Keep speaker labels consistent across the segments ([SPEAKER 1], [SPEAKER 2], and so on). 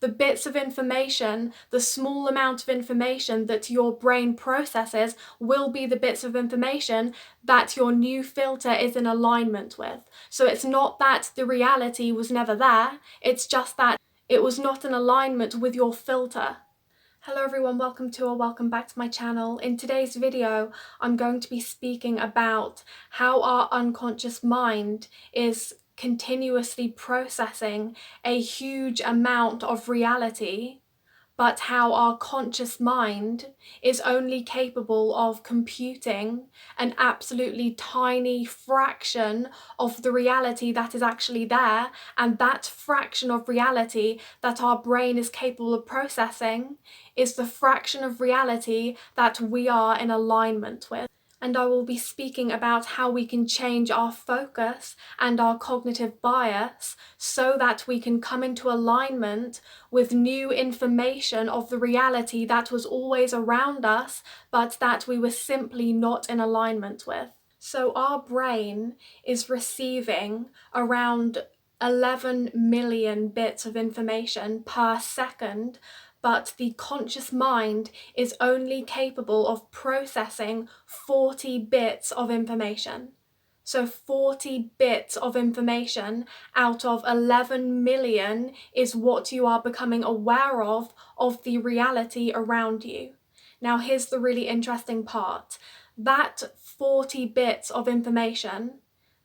[SPEAKER 1] The bits of information, the small amount of information that your brain processes will be the bits of information that your new filter is in alignment with. So it's not that the reality was never there, it's just that it was not in alignment with your filter. Hello everyone, welcome back to my channel. In today's video, I'm going to be speaking about how our unconscious mind is continuously processing a huge amount of reality, but how our conscious mind is only capable of computing an absolutely tiny fraction of the reality that is actually there, and that fraction of reality that our brain is capable of processing is the fraction of reality that we are in alignment with. And I will be speaking about how we can change our focus and our cognitive bias so that we can come into alignment with new information of the reality that was always around us, but that we were simply not in alignment with. So our brain is receiving around 11 million bits of information per second, but the conscious mind is only capable of processing 40 bits of information. So 40 bits of information out of 11 million is what you are becoming aware of the reality around you. Now here's the really interesting part. That 40 bits of information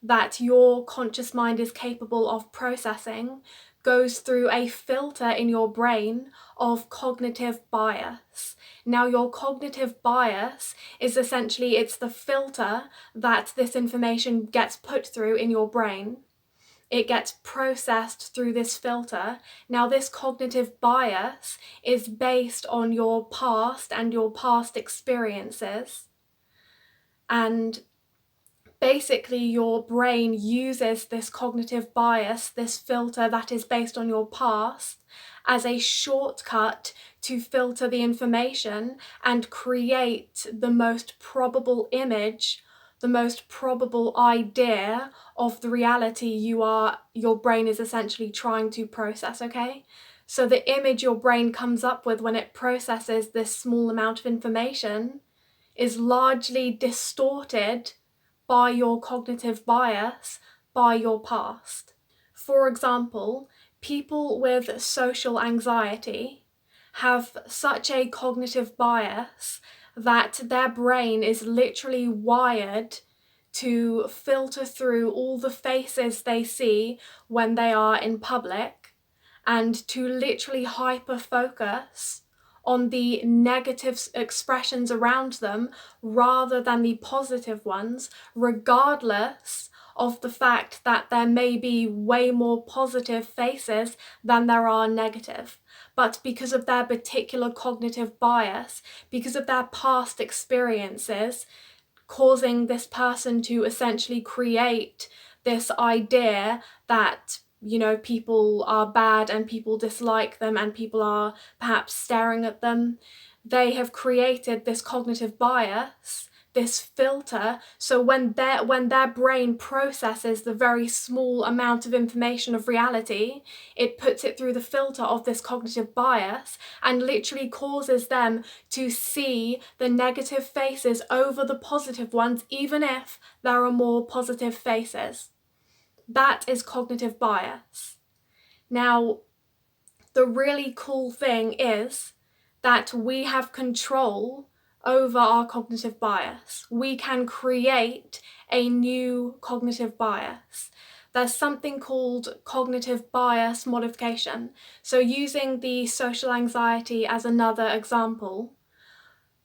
[SPEAKER 1] that your conscious mind is capable of processing goes through a filter in your brain of cognitive bias. Now your cognitive bias is essentially, it's the filter that this information gets put through in your brain. It gets processed through this filter. Now this cognitive bias is based on your past and your past experiences. And basically your brain uses this cognitive bias, this filter that is based on your past, as a shortcut to filter the information and create the most probable image, the most probable idea of the reality your brain is essentially trying to process, okay? So the image your brain comes up with when it processes this small amount of information is largely distorted by your cognitive bias, by your past. For example, people with social anxiety have such a cognitive bias that their brain is literally wired to filter through all the faces they see when they are in public and to literally hyper-focus on the negative expressions around them rather than the positive ones, regardless of the fact that there may be way more positive faces than there are negative. But because of their particular cognitive bias, because of their past experiences, causing this person to essentially create this idea that people are bad and people dislike them and people are perhaps staring at them. They have created this cognitive bias, this filter, so when their brain processes the very small amount of information of reality, it puts it through the filter of this cognitive bias and literally causes them to see the negative faces over the positive ones, even if there are more positive faces. That is cognitive bias. Now, the really cool thing is that we have control over our cognitive bias. We can create a new cognitive bias. There's something called cognitive bias modification. So using the social anxiety as another example,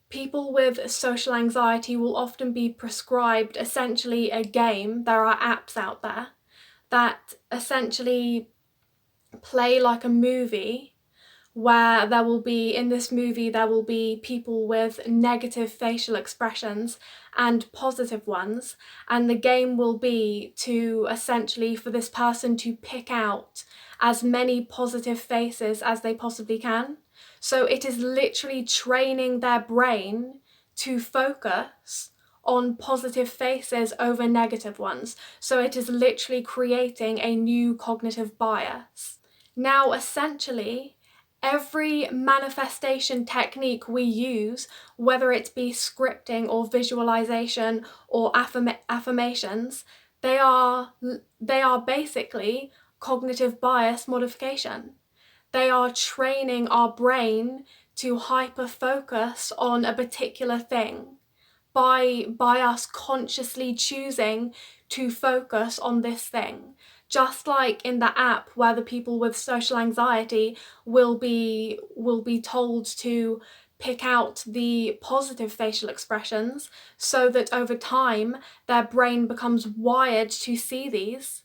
[SPEAKER 1] people with social anxiety will often be prescribed essentially a game. There are apps out there that essentially play like a movie where in this movie there will be people with negative facial expressions and positive ones, and the game will be to essentially for this person to pick out as many positive faces as they possibly can. So it is literally training their brain to focus on positive faces over negative ones. So it is literally creating a new cognitive bias. Now, essentially, Every manifestation technique we use, whether it be scripting or visualization or affirmations, they are basically cognitive bias modification. They are training our brain to hyper-focus on a particular thing by us consciously choosing to focus on this thing. Just like in the app where the people with social anxiety will be told to pick out the positive facial expressions so that over time their brain becomes wired to see these.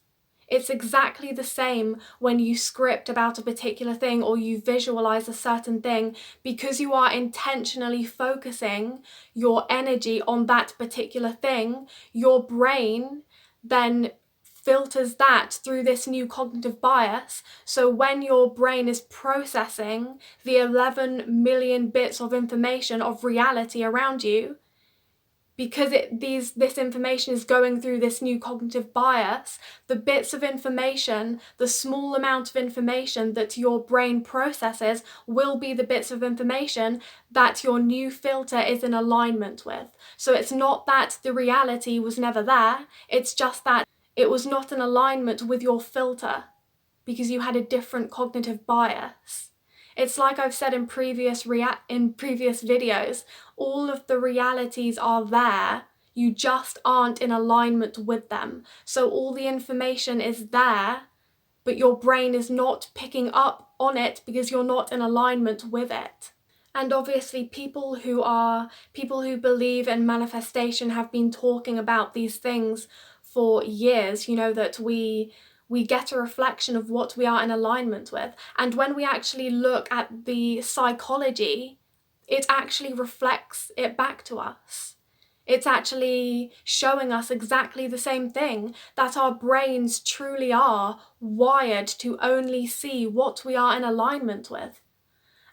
[SPEAKER 1] It's exactly the same when you script about a particular thing or you visualize a certain thing. Because you are intentionally focusing your energy on that particular thing, your brain then filters that through this new cognitive bias. So when your brain is processing the 11 million bits of information of reality around you, because this information is going through this new cognitive bias, the bits of information, the small amount of information that your brain processes will be the bits of information that your new filter is in alignment with. So it's not that the reality was never there, it's just that it was not in alignment with your filter because you had a different cognitive bias. It's like I've said in previous videos, all of the realities are there, you just aren't in alignment with them. So all the information is there, but your brain is not picking up on it because you're not in alignment with it. And obviously people who believe in manifestation have been talking about these things for years, you know, that we get a reflection of what we are in alignment with. And when we actually look at the psychology, it actually reflects it back to us. It's actually showing us exactly the same thing, that our brains truly are wired to only see what we are in alignment with.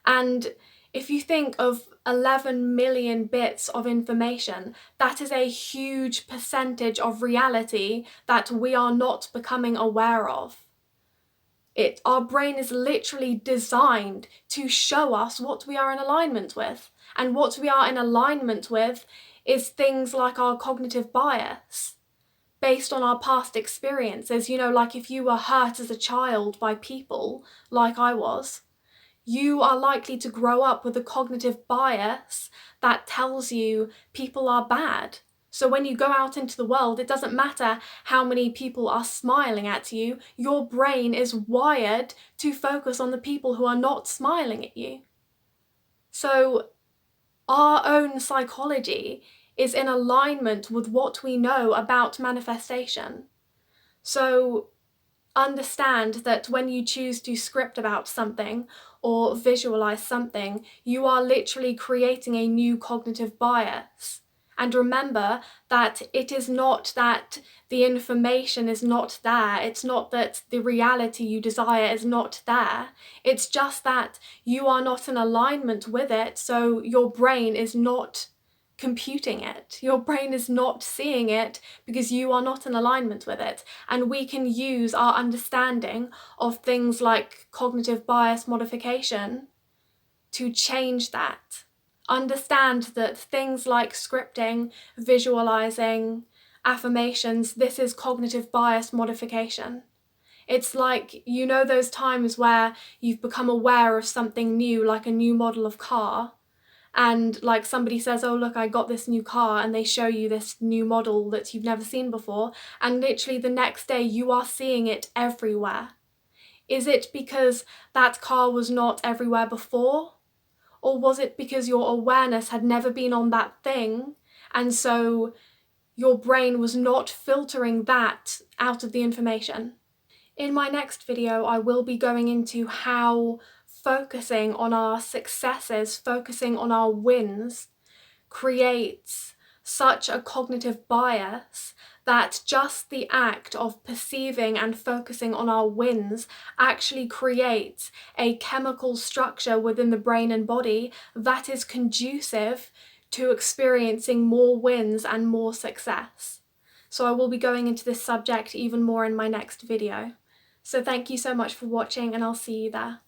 [SPEAKER 1] And if you think of 11 million bits of information, that is a huge percentage of reality that we are not becoming aware of. Our brain is literally designed to show us what we are in alignment with. And what we are in alignment with is things like our cognitive bias, based on our past experiences. You know, like if you were hurt as a child by people, like I was, you are likely to grow up with a cognitive bias that tells you people are bad. So when you go out into the world, it doesn't matter how many people are smiling at you, your brain is wired to focus on the people who are not smiling at you. So our own psychology is in alignment with what we know about manifestation. So understand that when you choose to script about something or visualize something, you are literally creating a new cognitive bias. And remember that it is not that the information is not there, it's not that the reality you desire is not there, it's just that you are not in alignment with it, so your brain is not computing it. Your brain is not seeing it because you are not in alignment with it. And we can use our understanding of things like cognitive bias modification to change that. Understand that things like scripting, visualizing, affirmations, this is cognitive bias modification. It's like, you know, those times where you've become aware of something new, like a new model of car, and like somebody says, oh look, I got this new car, and they show you this new model that you've never seen before, and literally the next day you are seeing it everywhere. Is it because that car was not everywhere before? Or was it because your awareness had never been on that thing, and so your brain was not filtering that out of the information? In my next video, I will be going into how focusing on our successes, focusing on our wins, creates such a cognitive bias that just the act of perceiving and focusing on our wins actually creates a chemical structure within the brain and body that is conducive to experiencing more wins and more success. So I will be going into this subject even more in my next video. So thank you so much for watching, and I'll see you there.